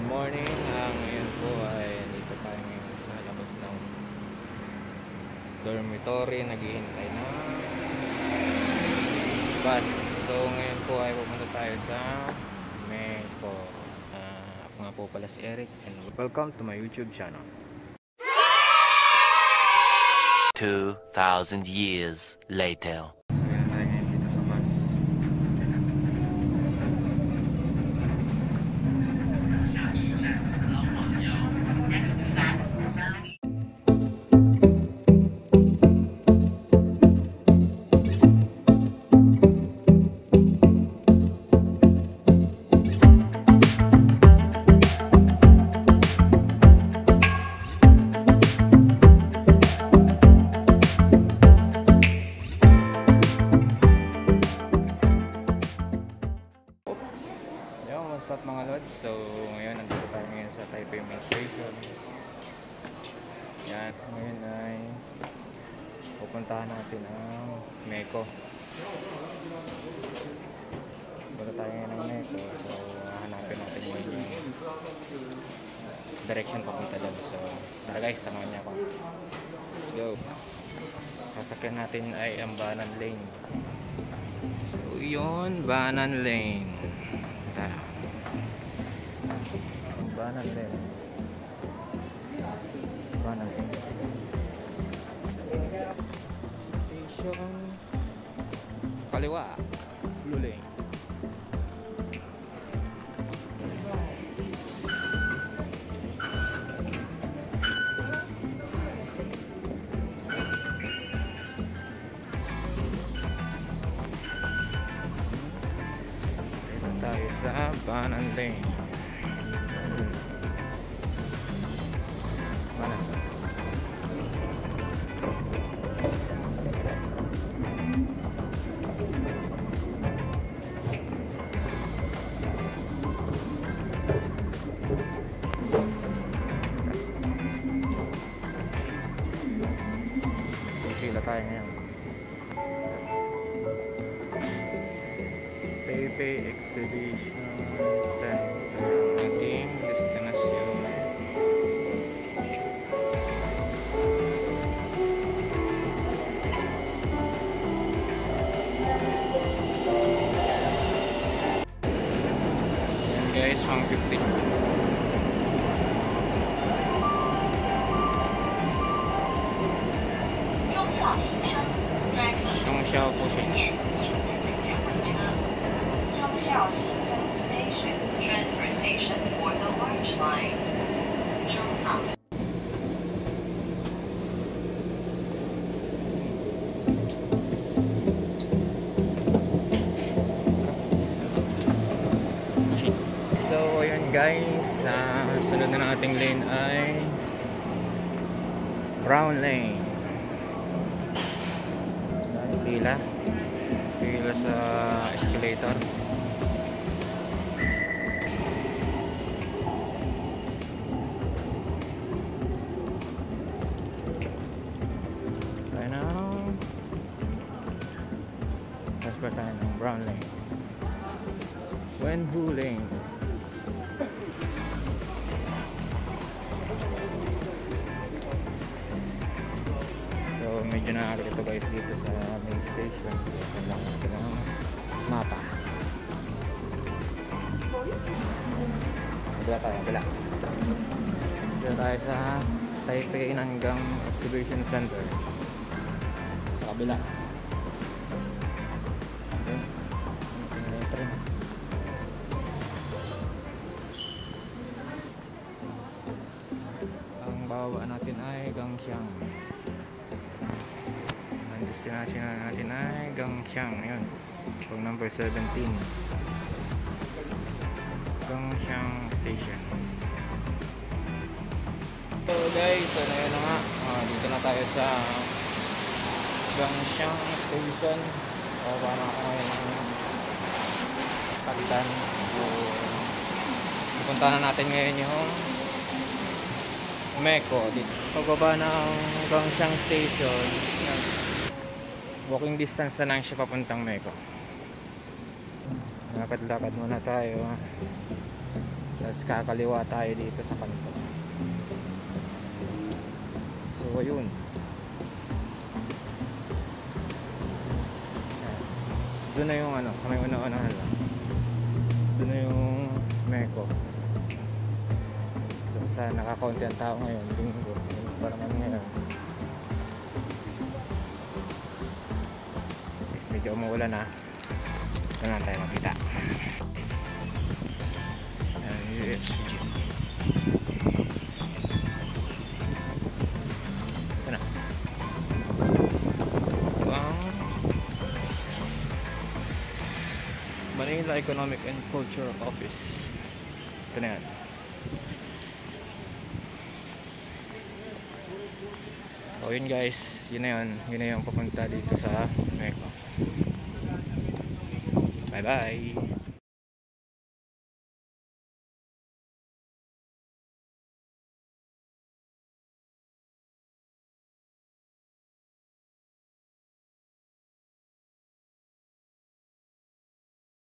morning. Ngayon po ay dito tayo ngayon sa labas ng dormitory. Naghihintay na bus. So ngayon po ay pupunta tayo sa Meco. Ako nga po pala si Eric and welcome to my YouTube channel. 2,000 years later. So ngayon tayo ngayon dito sa bus. What's up mga lods? So ngayon nandito tayo ngayon sa Taipei Main Station. Yan, ngayon ay pupuntahan natin ang Meco. Punta tayo ngayon ng Meco. So hanapin natin yung direction papunta doon. So tara guys, samahan niya ako. Let's go. Sasakyan natin ay ang Banan Lane. So yun, Banan Lane. Tara. Banan Lane. Banan Lane Station. Kaliwa, Blue Lane. Dito tayo sa Banan Lane. Pila tayo ngayon. Taipei Exhibition Center ating destinasyon. Yan guys, 150. Zhongxiao po siya. Zhongxiao Xingsheng Station, transfer station for the Orange Line. So ayun guys, sunod na ating lane ay Brown Lane. Pila sa escalator. Right now transfer tayo ng Brown Lane. Wenhu Lane. So medyo nakakita guys dito sa main station. So lang sila ng mapa. Bila tayo, bila. Dito tayo sa Taipei Nangang Exhibition Center. Sa kabila. Okay. Ang baba natin ay Gangxiang. Ang destination natin ay Gangxiang. Yun. Pag number 17. Gangxiang Station. So guys, so yun na nga. Dito na tayo sa Gangxiang Station. Baba na ako ngayon ng Pagdan. So pupunta na natin ngayon yung Meco. Dito pagbaba ng Gangxiang Station, walking distance na lang siya papuntang Meco. Lakad-lakad muna tayo. Tapos kakaliwa tayo dito sa kanto. So ayun. Doon na yung ano, sa may una-unahan lang. Doon na yung Meko. So sa nakakaunti ang tao ngayon, linggo. Para naman ngayon. Yes, medyo umuulan na. Doon lang tayo makita. Ayan, ito na. Manila Economic and Cultural Office. Ito na yan. So yun guys, yun na yun. Yun na yung papunta dito sa Meko. Bye bye.